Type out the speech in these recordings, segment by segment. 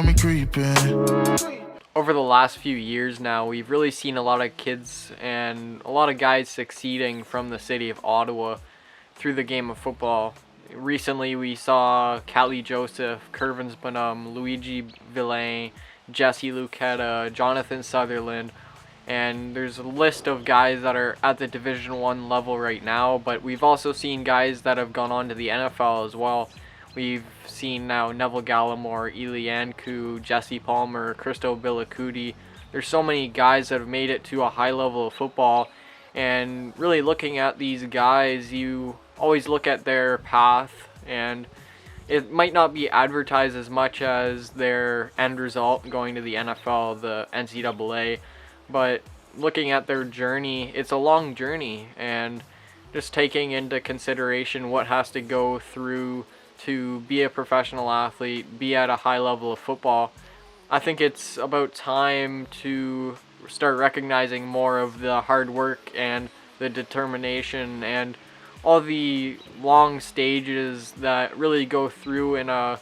got me creeping. Over the last few years now, we've really seen a lot of kids and a lot of guys succeeding from the city of Ottawa through the game of football. Recently, we saw Callie Joseph, Curvins Bonham, Luigi Villain, Jesse Lucetta, Jonathan Sutherland, and there's a list of guys that are at the Division I level right now, but we've also seen guys that have gone on to the NFL as well. We've seen now Neville Gallimore, Eli Anku, Jesse Palmer, Christo Billicuti. There's so many guys that have made it to a high level of football, and really looking at these guys, you always look at their path, and it might not be advertised as much as their end result going to the NFL, the NCAA, but looking at their journey, it's a long journey, and just taking into consideration what has to go through to be a professional athlete, be at a high level of football, I think it's about time to start recognizing more of the hard work and the determination and all the long stages that really go through in a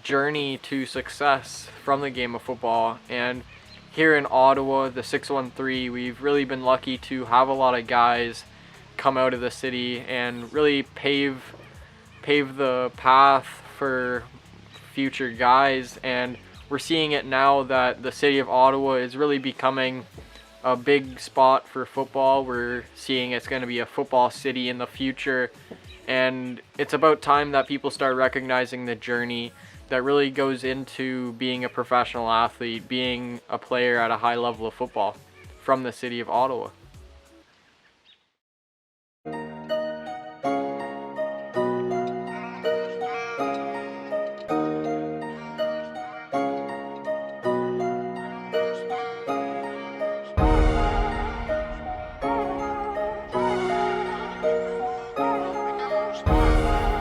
journey to success from the game of football. And here in Ottawa, the 613, we've really been lucky to have a lot of guys come out of the city and really pave the path for future guys. And we're seeing it now that the city of Ottawa is really becoming a big spot for football. We're seeing it's going to be a football city in the future, and it's about time that people start recognizing the journey that really goes into being a professional athlete, being a player at a high level of football from the city of Ottawa.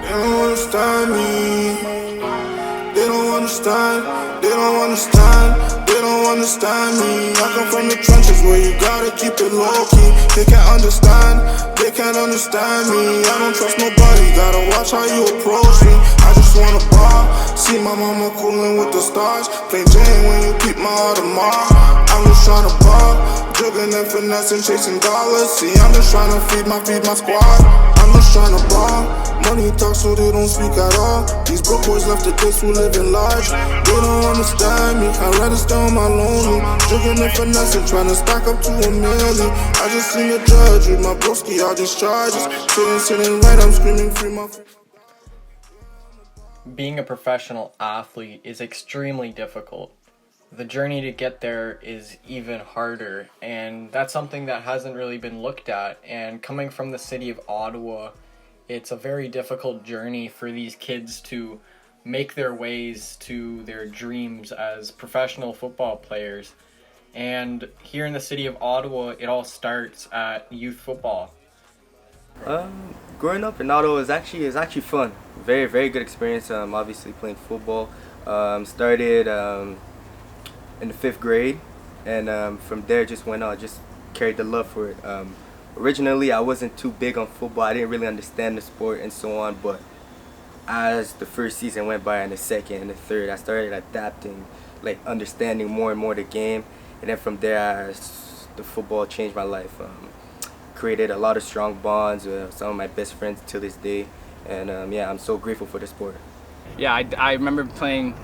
Understand me. They don't understand, they don't understand, they don't understand me. I come from the trenches where you gotta keep it low key. They can't understand, they can't understand me. I don't trust nobody, gotta watch how you approach me. I just wanna ball, see my mama coolin' with the stars. Plain Jane when you keep my Audemars. I'm just tryna ball, juggling and finessing, chasing dollars. See, I'm just tryna feed my squad. I'm just tryna ball. Money talk so they don't speak at all. These broke boys left the kids who living large. They don't understand me, I'd rather stay on my lonely. Jugging and finessing, tryna stack up to a million. I just seen a judge with my broski, all these charges. Sitting right, I'm screaming free my free. Being a professional athlete is extremely difficult. The journey to get there is even harder, and that's something that hasn't really been looked at. And coming from the city of Ottawa, it's a very difficult journey for these kids to make their ways to their dreams as professional football players. And here in the city of Ottawa, it all starts at youth football. Growing up in Ottawa is actually fun. Very, very good experience. Obviously playing football. Started in the 5th grade, and from there just went on, just carried the love for it. Originally, I wasn't too big on football. I didn't really understand the sport and so on, but as the first season went by and the second and the third, I started adapting, like understanding more and more the game. And then from there, the football changed my life. Created a lot of strong bonds with some of my best friends to this day. And yeah, I'm so grateful for the sport. Yeah, I remember playing,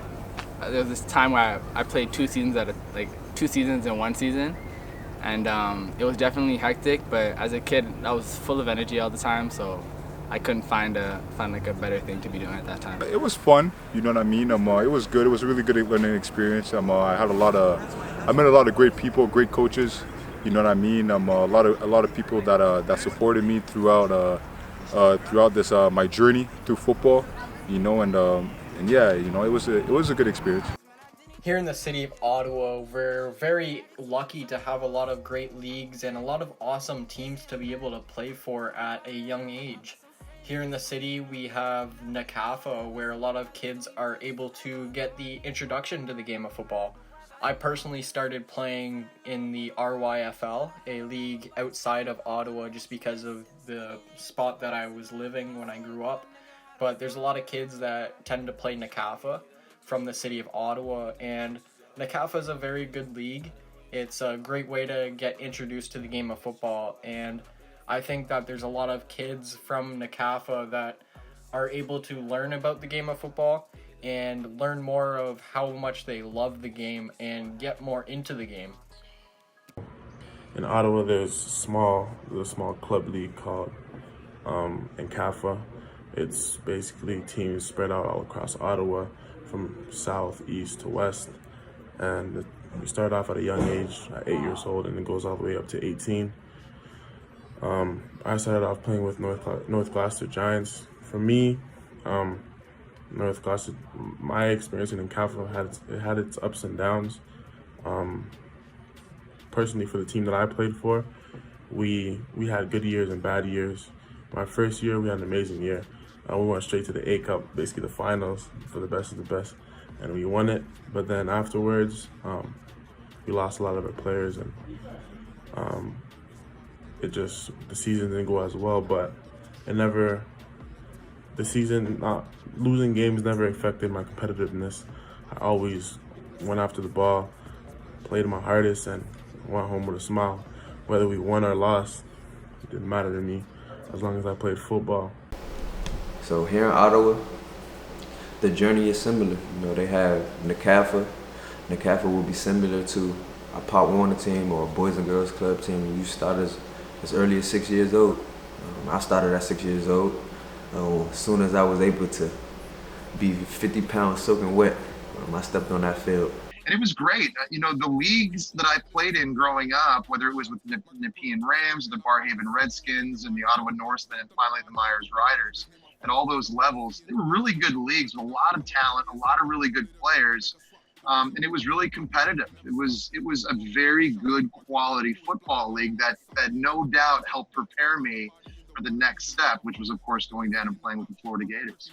there was this time where I played 2 seasons like 2 seasons in 1 season. And it was definitely hectic, but as a kid, I was full of energy all the time, so I couldn't find like a better thing to be doing at that time. It was fun, you know what I mean. It was good. It was a really good learning experience. I met a lot of great people, great coaches. You know what I mean. A lot of people that supported me throughout this my journey through football. You know, and yeah, you know, it was a good experience. Here in the city of Ottawa, we're very lucky to have a lot of great leagues and a lot of awesome teams to be able to play for at a young age. Here in the city, we have NACAFA, where a lot of kids are able to get the introduction to the game of football. I personally started playing in the RYFL, a league outside of Ottawa, just because of the spot that I was living when I grew up. But there's a lot of kids that tend to play NACAFA. from the city of Ottawa, and NCAFA is a very good league. It's a great way to get introduced to the game of football, and I think that there's a lot of kids from NCAFA that are able to learn about the game of football and learn more of how much they love the game and get more into the game. In Ottawa, there's a small club league called NCAFA. It's basically teams spread out all across Ottawa from south, east to west. And we start off at a young age, at 8 years old, and it goes all the way up to 18. I started off playing with North Gloucester Giants. For me, North Gloucester, my experience in NCAFA had its ups and downs. Personally, for the team that I played for, we had good years and bad years. My first year, we had an amazing year. We went straight to the A Cup, basically the finals for the best of the best, and we won it. But then afterwards, we lost a lot of our players, and the season didn't go as well. But losing games never affected my competitiveness. I always went after the ball, played my hardest, and went home with a smile. Whether we won or lost, it didn't matter to me as long as I played football. So here in Ottawa, the journey is similar. They have NCAFA. NCAFA will be similar to a Pop Warner team or a Boys and Girls Club team. You start as early as 6 years old. I started at 6 years old. As soon as I was able to be 50 pounds soaking wet, I stepped on that field. And it was great. The leagues that I played in growing up, whether it was with the Nepean Rams, the Barhaven Redskins, and the Ottawa Norsemen, and finally the Myers Riders, at all those levels, they were really good leagues with a lot of talent, a lot of really good players, and it was really competitive. It was a very good quality football league that no doubt helped prepare me for the next step, which was, of course, going down and playing with the Florida Gators.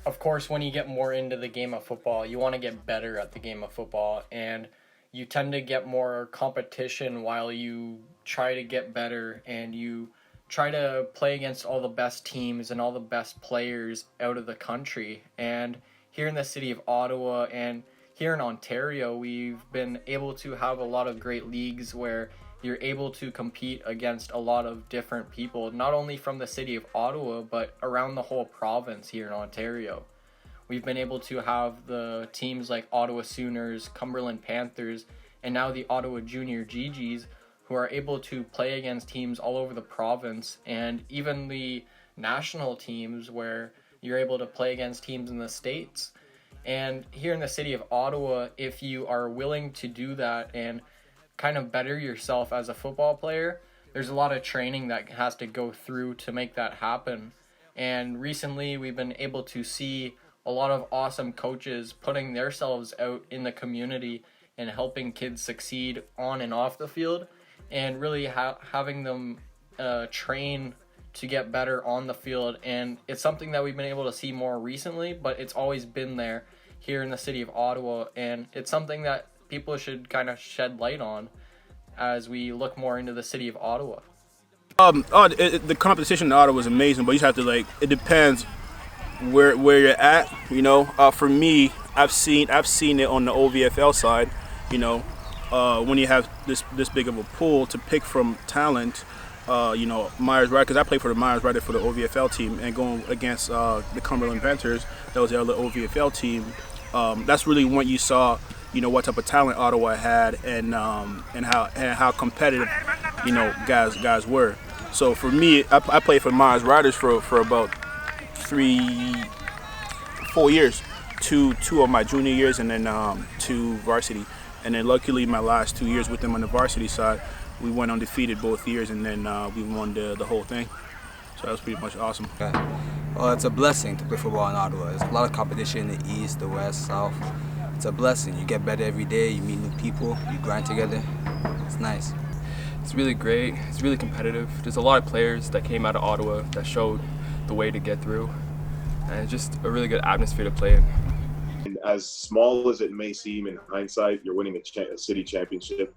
Of course, when you get more into the game of football, you want to get better at the game of football, and you tend to get more competition while you try to get better, and you try to play against all the best teams and all the best players out of the country. And here in the city of Ottawa and here in Ontario, we've been able to have a lot of great leagues where you're able to compete against a lot of different people, not only from the city of Ottawa, but around the whole province here in Ontario. We've been able to have the teams like Ottawa Sooners, Cumberland Panthers, and now the Ottawa Junior GGs, who are able to play against teams all over the province, and even the national teams where you're able to play against teams in the States. And here in the city of Ottawa, if you are willing to do that and kind of better yourself as a football player, there's a lot of training that has to go through to make that happen. And recently we've been able to see a lot of awesome coaches putting themselves out in the community and helping kids succeed on and off the field, and really having them train to get better on the field. And it's something that we've been able to see more recently, but it's always been there here in the city of Ottawa, and it's something that people should kind of shed light on as we look more into the city of Ottawa. The competition in Ottawa is amazing, but you have to it depends where you're at. For me, I've seen it on the OVFL side. When you have this big of a pool to pick from talent, Myers Riders, because I played for the Myers Riders for the OVFL team, and going against the Cumberland Panthers, that was the other OVFL team. That's really when you saw, what type of talent Ottawa had, and how competitive, guys were. So for me, I played for Myers Riders for about 4 years, two of my junior years, and then 2 varsity. And then luckily my last 2 years with them on the varsity side, we went undefeated both years, and then we won the whole thing. So that was pretty much awesome. Well, it's a blessing to play football in Ottawa. There's a lot of competition in the east, the west, south. It's a blessing. You get better every day, you meet new people, you grind together. It's nice. It's really great. It's really competitive. There's a lot of players that came out of Ottawa that showed the way to get through. And it's just a really good atmosphere to play in. And as small as it may seem in hindsight, you're winning a city championship.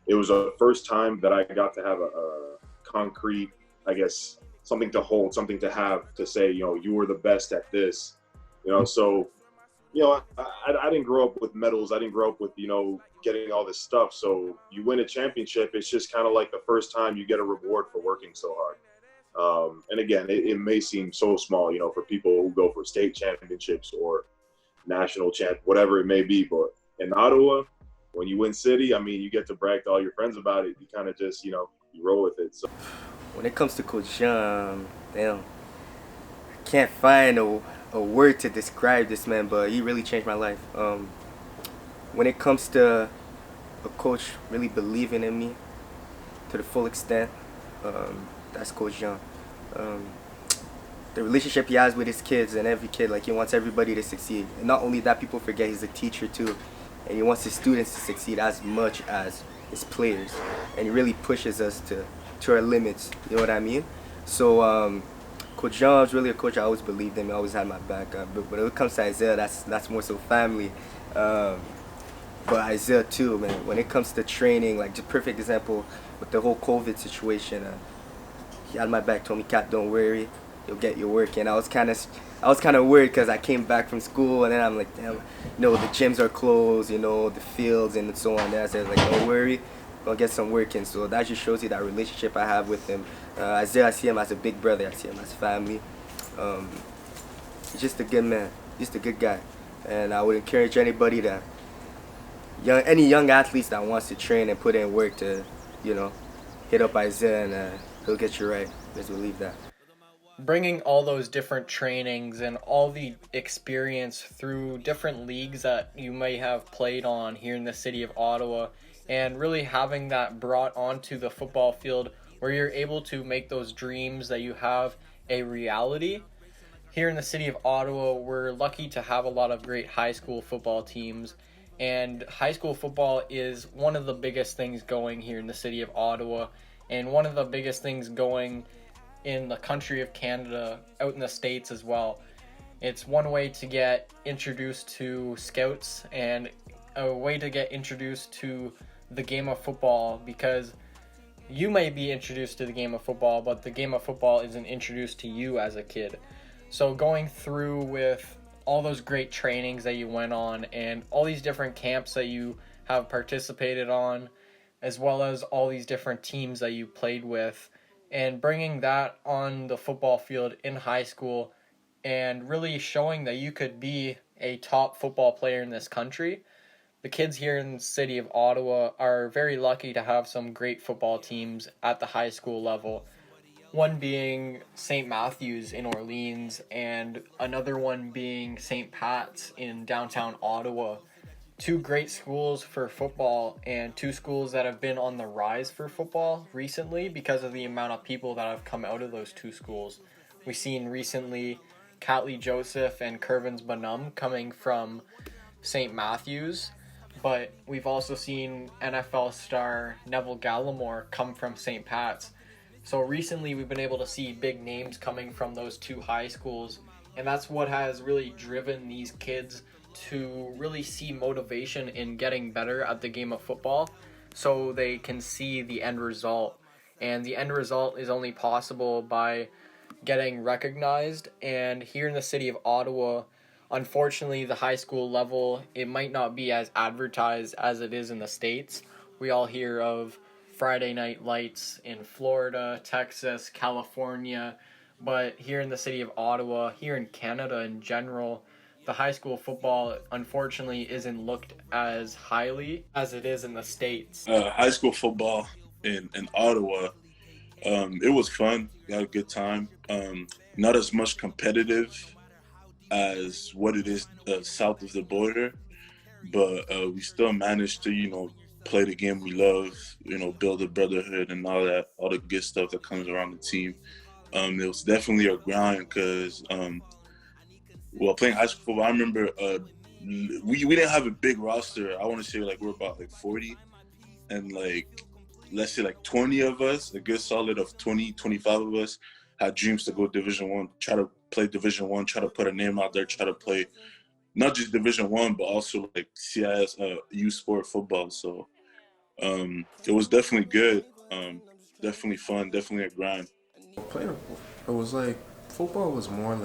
It was the first time that I got to have a concrete, something to hold, something to have to say, you were the best at this. So you know, I didn't grow up with medals. I didn't grow up with, you know, getting all this stuff. So you win a championship, it's just kind of like the first time you get a reward for working so hard. And again, it may seem so small, you know, for people who go for state championships or national champ, whatever it may be. But in Ottawa, when you win city, I mean, you get to brag to all your friends about it. You kind of just, you know, you roll with it. So when it comes to Coach Jean, damn, I can't find a word to describe this man, but he really changed my life. When it comes to a coach really believing in me to the full extent, that's Coach Jean. The relationship he has with his kids and every kid, like he wants everybody to succeed. And not only that, people forget he's a teacher too, and he wants his students to succeed as much as his players. And he really pushes us to our limits, you know what I mean? So Coach Jean was really a coach I always believed in, he always had my back. But when it comes to Isaiah, that's more so family. But Isaiah too, man, when it comes to training, like just perfect example with the whole COVID situation, he had my back, told me, Cat, don't worry, you'll get your work in. I was kind of worried because I came back from school and then I'm like, damn, you know, the gyms are closed, you know, the fields and so on. And I said, like, don't worry, gonna get some work in. So that just shows you that relationship I have with him. Isaiah, I see him as a big brother, I see him as family. He's just a good man, just a good guy. And I would encourage anybody any young athletes that wants to train and put in work to, you know, hit up Isaiah and he'll get you right. Let's believe that. Bringing all those different trainings and all the experience through different leagues that you may have played on here in the city of Ottawa, and really having that brought onto the football field where you're able to make those dreams that you have a reality. Here in the city of Ottawa, we're lucky to have a lot of great high school football teams, and high school football is one of the biggest things going here in the city of Ottawa, and one of the biggest things going in the country of Canada, out in the States as well. It's one way to get introduced to scouts and a way to get introduced to the game of football, because you may be introduced to the game of football, but the game of football isn't introduced to you as a kid. So going through with all those great trainings that you went on and all these different camps that you have participated on, as well as all these different teams that you played with, and bringing that on the football field in high school and really showing that you could be a top football player in this country. The kids here in the city of Ottawa are very lucky to have some great football teams at the high school level. One being St. Matthew's in Orleans and another one being St. Pat's in downtown Ottawa. Two great schools for football, and two schools that have been on the rise for football recently because of the amount of people that have come out of those two schools. We've seen recently Catley Joseph and Curvins Bonham coming from St. Matthew's, but we've also seen NFL star Neville Gallimore come from St. Pat's. So recently we've been able to see big names coming from those two high schools, and that's what has really driven these kids to really see motivation in getting better at the game of football so they can see the end result. And the end result is only possible by getting recognized. And here in the city of Ottawa, unfortunately, the high school level, it might not be as advertised as it is in the States. We all hear of Friday Night Lights in Florida, Texas, California, but here in the city of Ottawa, here in Canada in general, the high school football, unfortunately, isn't looked as highly as it is in the States. High school football in Ottawa, it was fun. We had a good time. Not as much competitive as what it is south of the border, but we still managed to, you know, play the game we love, you know, build a brotherhood and all that, all the good stuff that comes around the team. It was definitely a grind because, well, playing high school football, I remember we didn't have a big roster. I want to say like we're about like 40, and like let's say like 20 of us, a good solid of 20, 25 of us had dreams to go Division I, try to play Division I, try to put a name out there, try to play not just Division I, but also like CIS, youth sport football. So it was definitely good, definitely fun, definitely a grind. Playing, it was like football was more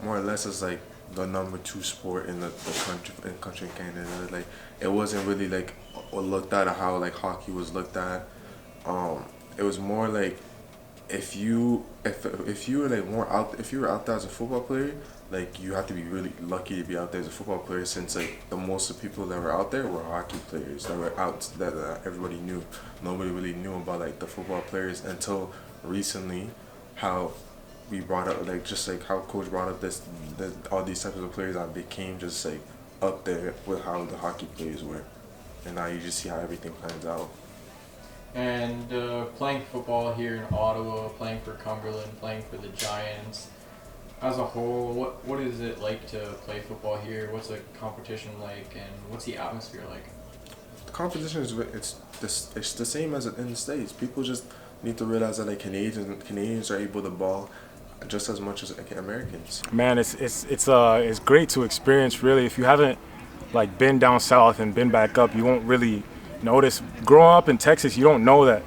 or less as like the #2 sport in the country Canada. Like it wasn't really like looked at how like hockey was looked at. It was more like if you were like more out, if you were out there as a football player, like you have to be really lucky to be out there as a football player, since like the most of the people that were out there were hockey players that were out that everybody knew. Nobody really knew about like the football players until recently. How we brought up like just like how coach brought up all these types of players that became just like up there with how the hockey players were, and now you just see how everything plans out. And playing football here in Ottawa, playing for Cumberland, playing for the Giants, as a whole, what is it like to play football here? What's the competition like, and what's the atmosphere like? The competition is it's the same as in the States. People just need to realize that like Canadians are able to ball just as much as Americans. Man, it's great to experience. Really, if you haven't like been down south and been back up, you won't really notice. Growing up in Texas, you don't know that.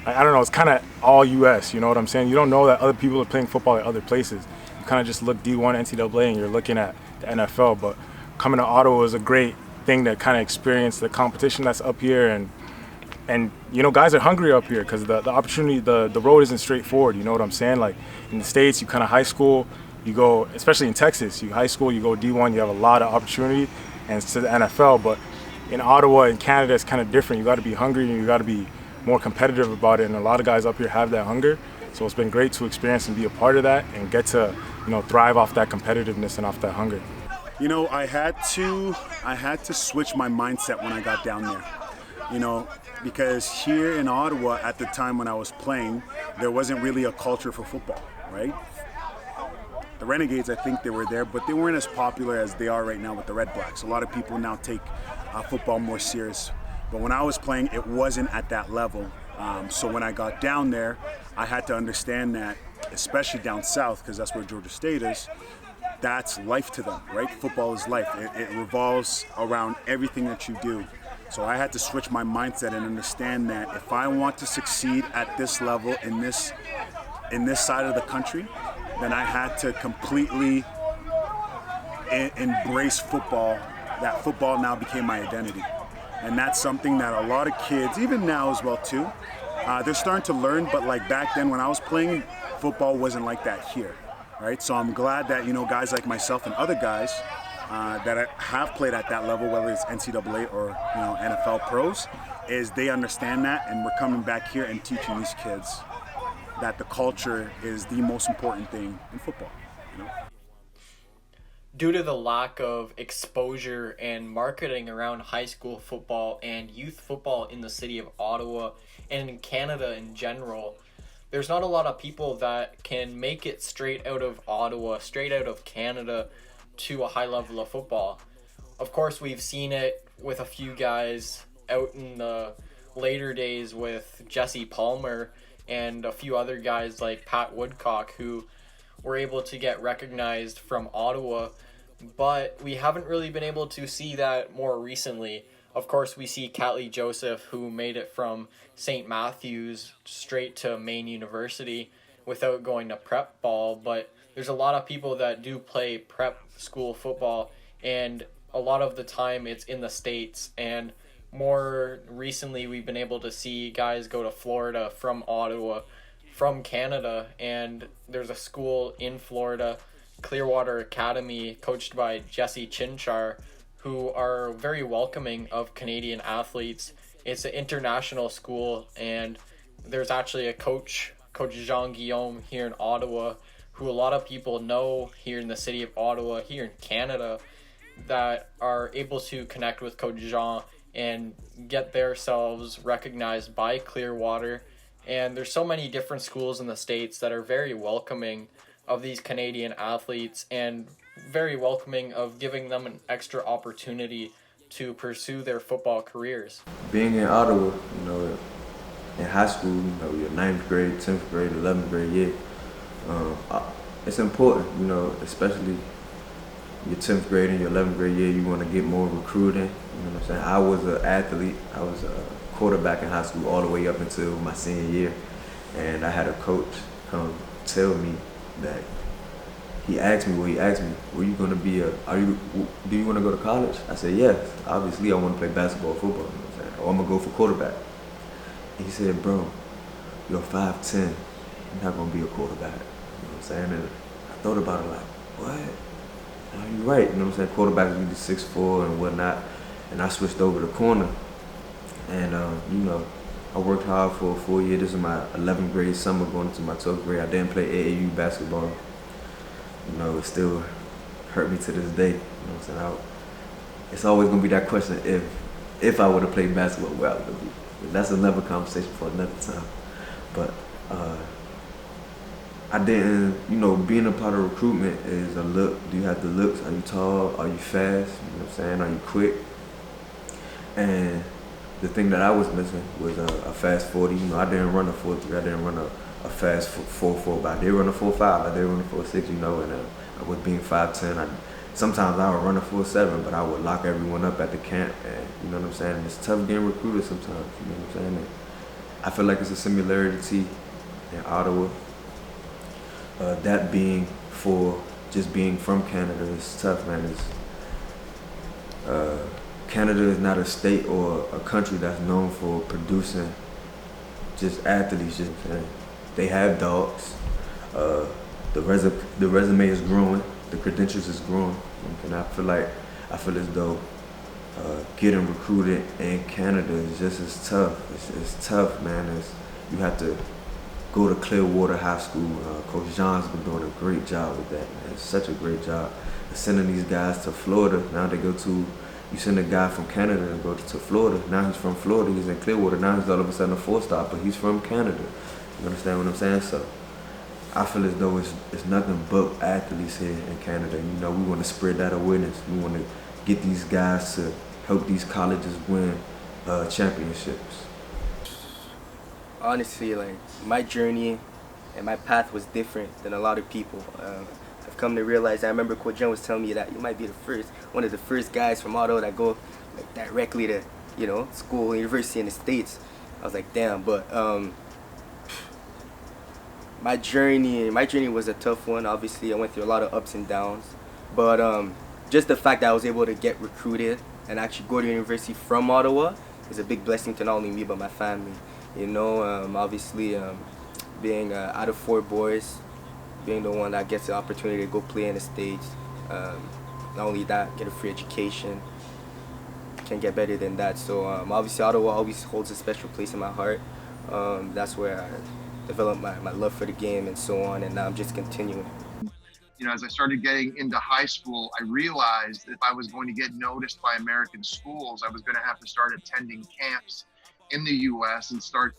I don't know. It's kind of all U.S. You know what I'm saying? You don't know that other people are playing football at other places. You kind of just look D1 NCAA and you're looking at the NFL. But coming to Ottawa is a great thing to kind of experience the competition that's up here, and you know, guys are hungry up here because the opportunity, the road isn't straightforward. You know what I'm saying? Like in the States, you kind of high school, you go, especially in Texas, you high school, you go D1, you have a lot of opportunity, and it's to the NFL. But in Ottawa and Canada, it's kind of different. You got to be hungry and you got to be more competitive about it. And a lot of guys up here have that hunger. So it's been great to experience and be a part of that and get to, you know, thrive off that competitiveness and off that hunger. You know, I had to switch my mindset when I got down there. You know, because here in Ottawa at the time when I was playing, there wasn't really a culture for football, right? The Renegades, I think they were there, but they weren't as popular as they are right now with the Red Blacks. A lot of people now take football more serious. But when I was playing, it wasn't at that level. So when I got down there, I had to understand that, especially down south, because that's where Georgia State is, that's life to them, right? Football is life. It revolves around everything that you do. So I had to switch my mindset and understand that if I want to succeed at this level in this side of the country, then I had to completely embrace football. That football now became my identity. And that's something that a lot of kids, even now as well too, they're starting to learn, but like back then when I was playing, football wasn't like that here, right? So I'm glad that, you know, guys like myself and other guys that have played at that level, whether it's NCAA or, you know, NFL pros, is they understand that, and we're coming back here and teaching these kids that the culture is the most important thing in football, you know? Due to the lack of exposure and marketing around high school football and youth football in the city of Ottawa and in Canada in general, there's not a lot of people that can make it straight out of Ottawa, straight out of Canada, to a high level of football. Of course, we've seen it with a few guys out in the later days with Jesse Palmer and a few other guys like Pat Woodcock who were able to get recognized from Ottawa, but we haven't really been able to see that more recently. Of course, we see Catley Joseph, who made it from St. Matthews straight to Maine University without going to prep ball, but there's a lot of people that do play prep school football, and a lot of the time it's in the States, and more recently we've been able to see guys go to Florida from Ottawa, from Canada, and there's a school in Florida, Clearwater Academy, coached by Jesse Chinchar, who are very welcoming of Canadian athletes. It's an international school, and there's actually a Coach Guillaume here in Ottawa, who a lot of people know here in the city of Ottawa, here in Canada, that are able to connect with Coach Jean and get themselves recognized by Clearwater. And there's so many different schools in the States that are very welcoming of these Canadian athletes and very welcoming of giving them an extra opportunity to pursue their football careers. Being in Ottawa, you know, in high school, you know, your 9th grade, 10th grade, 11th grade year, it's important, you know, especially your 10th grade and your 11th grade year, you want to get more recruiting, you know what I'm saying? I was an athlete, I was a quarterback in high school all the way up until my senior year, and I had a coach come tell me that he asked me, were you gonna be do you wanna go to college? I said, yes, obviously I wanna play basketball or football, you know what I'm saying? Or I'm gonna go for quarterback. And he said, bro, you're 5'10", you're not gonna be a quarterback, you know what I'm saying? And I thought about it like, what? No, you're right, you know what I'm saying? Quarterbacks usually 6'4" and whatnot. And I switched over to corner. And, you know, I worked hard for a full year. This is my 11th grade summer going into my 12th grade. I didn't play AAU basketball. You know, it still hurt me to this day. You know what I'm saying? It's always going to be that question, if I would have played basketball, where I would be. That's another conversation for another time. But I didn't, you know, being a part of recruitment is a look. Do you have the looks? Are you tall? Are you fast? You know what I'm saying? Are you quick? And the thing that I was missing was a fast 40. You know, I didn't run a 4.3. I didn't run a fast 4.4, but I did run a 4.5. I did run a 4.6, you know, and with being 5'10", sometimes I would run a 4.7, but I would lock everyone up at the camp, and you know what I'm saying? And it's tough getting recruited sometimes, you know what I'm saying? And I feel like it's a similarity in Ottawa. That being for just being from Canada, it's tough, man. Canada is not a state or a country that's known for producing just athletes. Just they have dogs. The resume is growing. The credentials is growing, and I feel as though getting recruited in Canada is just as tough. It's tough, man. You have to go to Clearwater High School. Coach John's been doing a great job with that, man. It's such a great job. Sending these guys to Florida. Now they go to. You send a guy from Canada and go to Florida. Now he's from Florida. He's in Clearwater. Now he's all of a sudden a 4-star, but he's from Canada. You understand what I'm saying? So I feel as though it's nothing but athletes here in Canada. You know, we want to spread that awareness. We want to get these guys to help these colleges win championships. Honestly, like, my journey and my path was different than a lot of people. I've come to realize, I remember Coach John was telling me that you might be one of the first guys from Ottawa that go like directly to, you know, school, university in the States. I was like, damn, but my journey was a tough one. Obviously, I went through a lot of ups and downs, but just the fact that I was able to get recruited and actually go to university from Ottawa is a big blessing to not only me but my family. You know, obviously, being out of 4 boys, being the one that gets the opportunity to go play in the States. Not only that, get a free education. Can't get better than that. So obviously Ottawa always holds a special place in my heart. That's where I developed my love for the game and so on, and now I'm just continuing. You know, as I started getting into high school, I realized if I was going to get noticed by American schools, I was going to have to start attending camps in the U.S. and start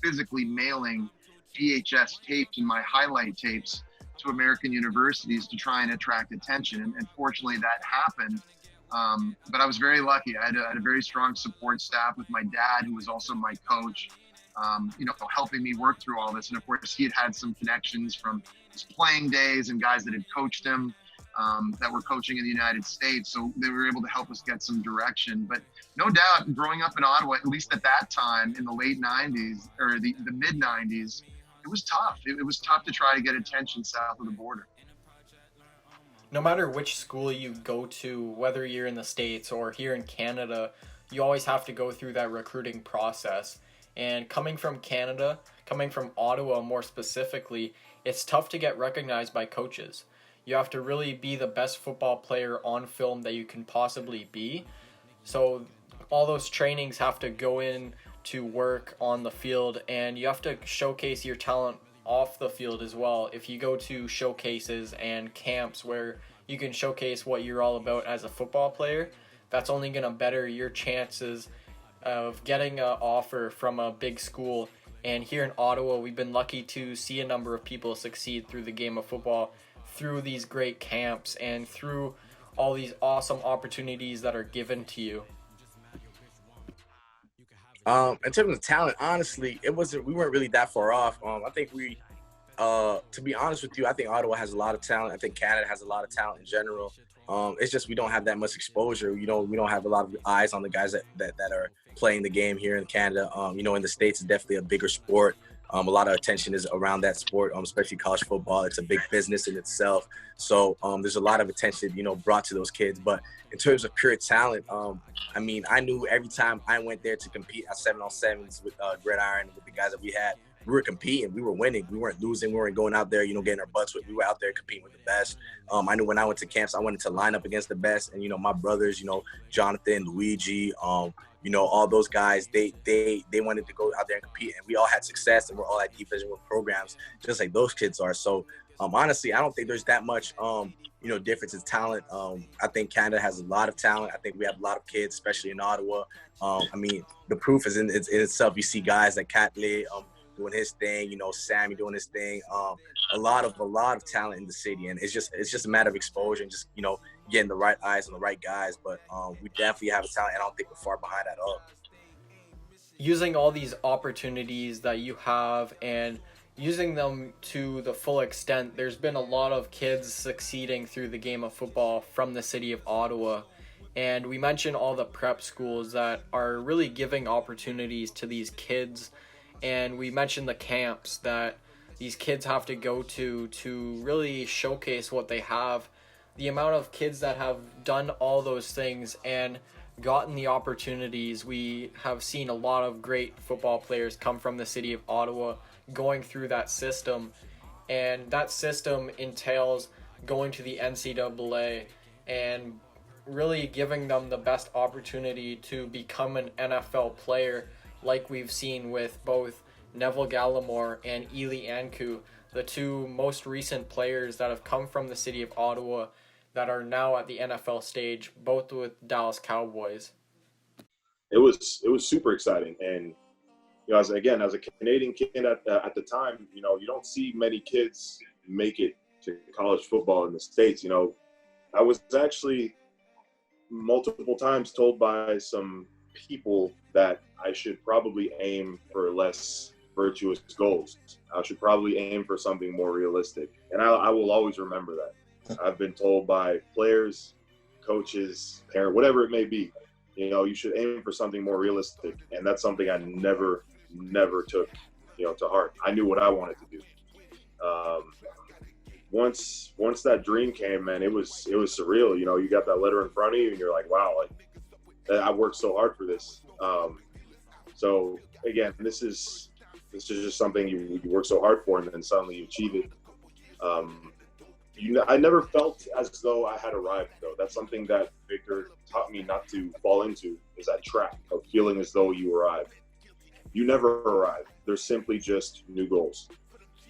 physically mailing VHS tapes and my highlight tapes to American universities to try and attract attention. And fortunately that happened. But I was very lucky. I had a very strong support staff with my dad, who was also my coach, you know, helping me work through all this. And of course he had some connections from his playing days and guys that had coached him, that were coaching in the United States. So they were able to help us get some direction. But no doubt, growing up in Ottawa, at least at that time in the late 90s or the mid 90s, it was tough. It was tough to try to get attention south of the border. No matter which school you go to, whether you're in the States or here in Canada, you always have to go through that recruiting process. And coming from Canada, coming from Ottawa more specifically, it's tough to get recognized by coaches. You have to really be the best football player on film that you can possibly be. So all those trainings have to go in to work on the field, and you have to showcase your talent off the field as well. If you go to showcases and camps where you can showcase what you're all about as a football player, that's only going to better your chances of getting an offer from a big school. And here in Ottawa, we've been lucky to see a number of people succeed through the game of football, through these great camps, and through all these awesome opportunities that are given to you. In terms of talent, honestly, we weren't really that far off. I think to be honest with you, I think Ottawa has a lot of talent. I think Canada has a lot of talent in general. It's just we don't have that much exposure. We don't have a lot of eyes on the guys that are playing the game here in Canada. You know, in the States, it's definitely a bigger sport. A lot of attention is around that sport, especially college football. It's a big business in itself. So there's a lot of attention, brought to those kids. But in terms of pure talent, I mean, I knew every time I went there to compete at 7-on-7s with Gridiron, with the guys that we had, we were competing, we were winning, we weren't losing, we weren't going out there, getting our butts whipped. We were out there competing with the best. I knew when I went to camps, I wanted to line up against the best. And, my brothers, Jonathan, Luigi, all those guys, they wanted to go out there and compete, and we all had success, and we're all at Division I programs, just like those kids are. So honestly, I don't think there's that much, difference in talent. I think Canada has a lot of talent. I think we have a lot of kids, especially in Ottawa. I mean, the proof is in itself. You see guys like Catley, doing his thing, Sammy doing his thing. A lot of talent in the city, and it's just a matter of exposure and just getting the right eyes on the right guys. But we definitely have a talent, and I don't think we're far behind at all. Using all these opportunities that you have and using them to the full extent, there's been a lot of kids succeeding through the game of football from the city of Ottawa. And we mentioned all the prep schools that are really giving opportunities to these kids. And we mentioned the camps that these kids have to go to really showcase what they have. The amount of kids that have done all those things and gotten the opportunities, we have seen a lot of great football players come from the city of Ottawa going through that system. And that system entails going to the NCAA and really giving them the best opportunity to become an NFL player, like we've seen with both Neville Gallimore and Ely Anku, the two most recent players that have come from the city of Ottawa that are now at the NFL stage, both with Dallas Cowboys. It was super exciting, and as a Canadian kid at the time, you don't see many kids make it to college football in the States. I was actually multiple times told by some people that I should probably aim for less virtuous goals. I should probably aim for something more realistic. And I will always remember that. I've been told by players, coaches, parents, whatever it may be, you should aim for something more realistic. And that's something I never took, to heart. I knew what I wanted to do. Once that dream came, man, it was surreal. You got that letter in front of you and you're like, wow, I worked so hard for this. So again, this is just something you work so hard for, and then suddenly you achieve it. I never felt as though I had arrived, though. That's something that Victor taught me not to fall into, is that trap of feeling as though you arrived. You never arrive. They're simply just new goals.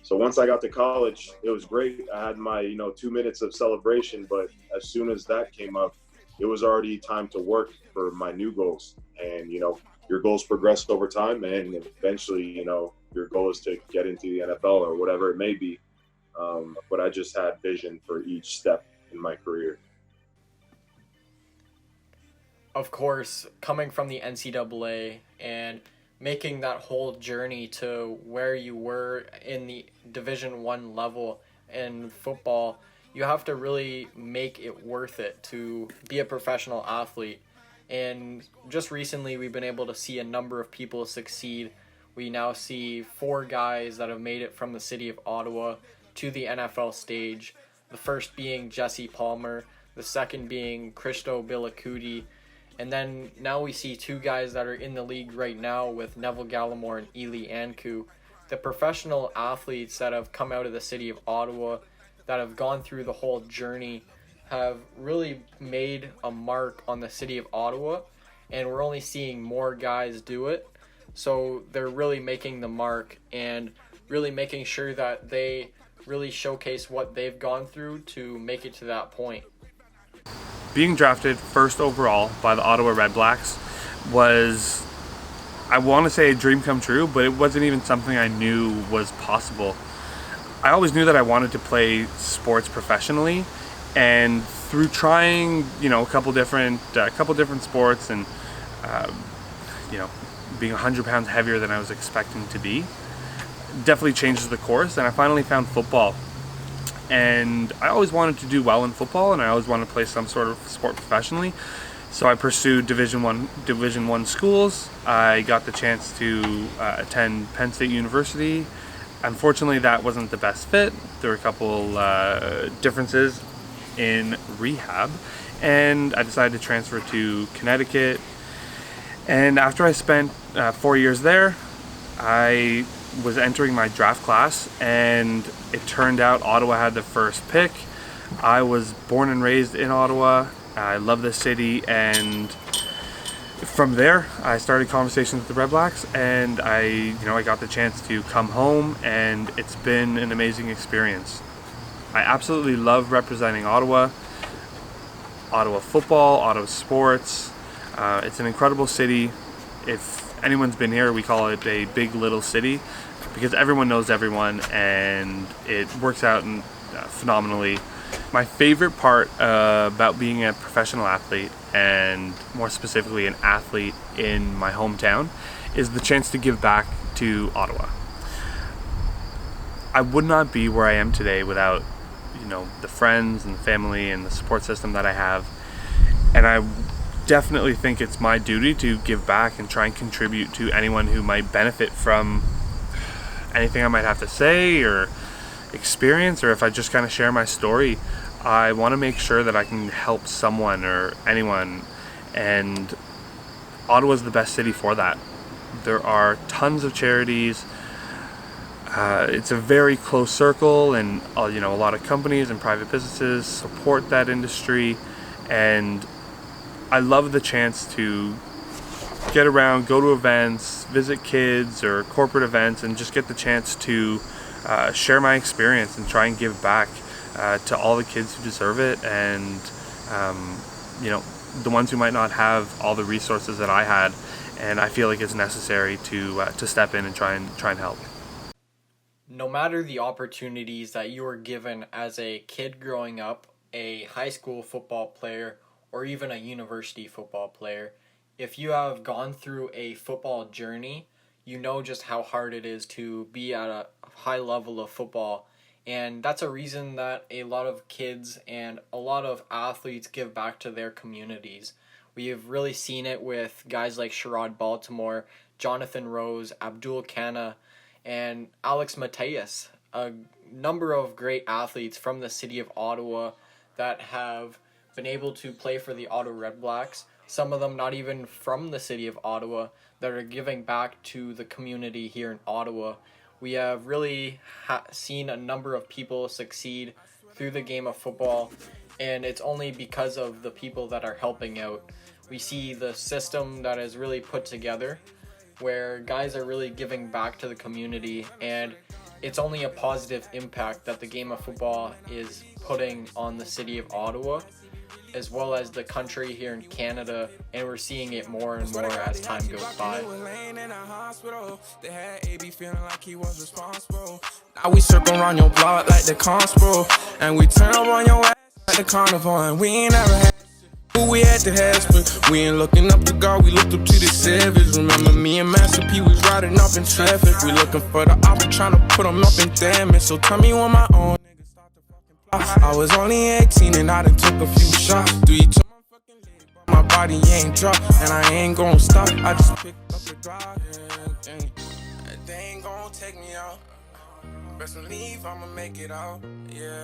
So once I got to college, it was great. I had my 2 minutes of celebration, but as soon as that came up, it was already time to work for my new goals. And your goals progressed over time, and eventually your goal is to get into the NFL or whatever it may be. But I just had vision for each step in my career. Of course, coming from the NCAA and making that whole journey to where you were in the Division I level in football, you have to really make it worth it to be a professional athlete. And just recently, we've been able to see a number of people succeed. We now see 4 guys that have made it from the city of Ottawa to the NFL stage. The first being Jesse Palmer, the second being Christo Bilacuti, and then now we see 2 guys that are in the league right now with Neville Gallimore and Ely Anku. The professional athletes that have come out of the city of Ottawa, that have gone through the whole journey, have really made a mark on the city of Ottawa, and we're only seeing more guys do it. So they're really making the mark and really making sure that they really showcase what they've gone through to make it to that point. Being drafted first overall by the Ottawa Red Blacks was, I want to say, a dream come true, but it wasn't even something I knew was possible. I always knew that I wanted to play sports professionally, and through trying, a couple different sports, and being 100 pounds heavier than I was expecting to be, definitely changes the course. And I finally found football, and I always wanted to do well in football, and I always wanted to play some sort of sport professionally. So I pursued Division One schools. I got the chance to attend Penn State University. Unfortunately, that wasn't the best fit. There were a couple differences in rehab, and I decided to transfer to Connecticut. And after I spent 4 years there, I was entering my draft class, and it turned out Ottawa had the first pick. I was born and raised in Ottawa. I love this city, and from there I started conversations with the Red Blacks, and I got the chance to come home, and it's been an amazing experience. I absolutely love representing Ottawa football, Ottawa sports. It's an incredible city. If anyone's been here, we call it a big little city because everyone knows everyone, and it works out phenomenally. My favorite part about being a professional athlete, and more specifically an athlete in my hometown, is the chance to give back to Ottawa. I would not be where I am today without, the friends and the family and the support system that I have. And I definitely think it's my duty to give back and try and contribute to anyone who might benefit from anything I might have to say or experience, or if I just kind of share my story. I want to make sure that I can help someone or anyone, and Ottawa's the best city for that. There are tons of charities. It's a very close circle, and a lot of companies and private businesses support that industry, and I love the chance to get around, go to events, visit kids or corporate events, and just get the chance to share my experience and try and give back to all the kids who deserve it, and the ones who might not have all the resources that I had. And I feel like it's necessary to step in and try and help. No matter the opportunities that you were given as a kid growing up, a high school football player, or even a university football player, if you have gone through a football journey, you know just how hard it is to be at a high level of football. And that's a reason that a lot of kids and a lot of athletes give back to their communities. We have really seen it with guys like Sherrod, Baltimore, Jonathan Rose, Abdul Kana, and Alex Mateus, a number of great athletes from the city of Ottawa that have been able to play for the Ottawa Red Blacks, some of them not even from the city of Ottawa, that are giving back to the community here in Ottawa. We have really seen a number of people succeed through the game of football, and it's only because of the people that are helping out. We see the system that is really put together, where guys are really giving back to the community, and it's only a positive impact that the game of football is putting on the city of Ottawa, as well as the country here in Canada, and we're seeing it more and more as time goes by. Now we circle around your block like the constable, and we turn up on your ass like the carnival, and we ain't never had who we had to have, but we ain't looking up to God, we looked up to the savage. Remember me and Master P was riding up in traffic, we looking for the opera, trying to put them up in damage. So tell me when my own niggas start to fucking pop. I was only 18 and I done took a few shots. Do you took my fucking leg, but my body ain't dropped, and I ain't gon' stop. I just picked up the drive, yeah, they ain't gon' take me out. Best believe I'ma make it out, yeah.